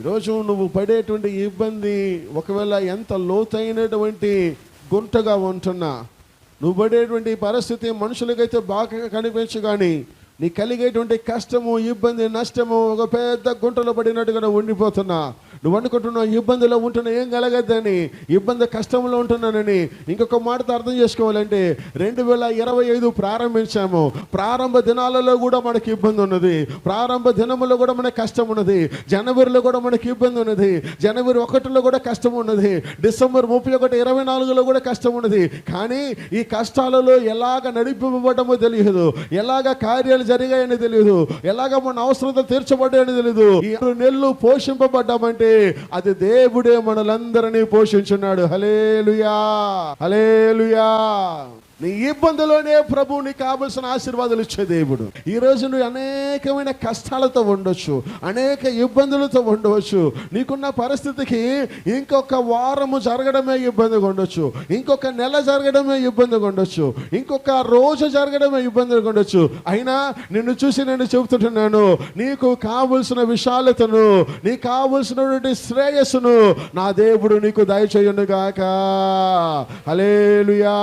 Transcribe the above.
రోజు నువ్వు పడేటువంటి ఇబ్బంది ఒకవేళ ఎంత లోతైనటువంటి గుంటగా ఉంటున్నా, నువ్వు పడేటువంటి పరిస్థితి మనుషులకైతే బాగా కనిపించు, కానీ నీ కలిగేటువంటి కష్టము, ఇబ్బంది, నష్టము ఒక పెద్ద గుంటలో పడినట్టుగా నువ్వు ఉండిపోతున్నా. నువ్వు అనుకుంటున్నావు ఇబ్బందిలో ఉంటున్నా ఏం కలగద్దని, ఇబ్బంది కష్టంలో ఉంటున్నానని. ఇంకొక మాటతో అర్థం చేసుకోవాలంటే 2025 ప్రారంభించాము. ప్రారంభ దినాలలో కూడా మనకి ఇబ్బంది ఉన్నది, ప్రారంభ దినములో కూడా మనకి కష్టం ఉన్నది, జనవరిలో కూడా మనకి ఇబ్బంది ఉన్నది, జనవరి 1లో కూడా కష్టం ఉన్నది, డిసెంబర్ 31, 24లో కూడా కష్టం ఉన్నది. కానీ ఈ కష్టాలలో ఎలాగ నడిపింపబడమో తెలియదు, ఎలాగ కార్యాలు జరిగాయని తెలియదు, ఎలాగ మన అవసరత తీర్చబడ్డాయని తెలియదు. ఈ 6 నెలలు పోషింపబడ్డామంటే అది దేవుడే మనలందరినీ పోషించున్నాడు. హల్లెలూయా, హల్లెలూయా. నీ ఇబ్బందిలోనే ప్రభు నీకు కావలసిన ఆశీర్వాదాలు ఇచ్చే దేవుడు. ఈరోజు నువ్వు అనేకమైన కష్టాలతో ఉండొచ్చు, అనేక ఇబ్బందులతో ఉండవచ్చు. నీకున్న పరిస్థితికి ఇంకొక వారము జరగడమే ఇబ్బందిగా ఉండొచ్చు, ఇంకొక నెల జరగడమే ఇబ్బందిగా ఉండొచ్చు, ఇంకొక రోజు జరగడమే ఇబ్బందిగా ఉండొచ్చు. అయినా నిన్ను చూసి నేను చెబుతుంటున్నాను, నీకు కావలసిన విశాలతను, నీకు కావలసినటువంటి శ్రేయస్సును నా దేవుడు నీకు దయచేయును గాక. హల్లెలూయా.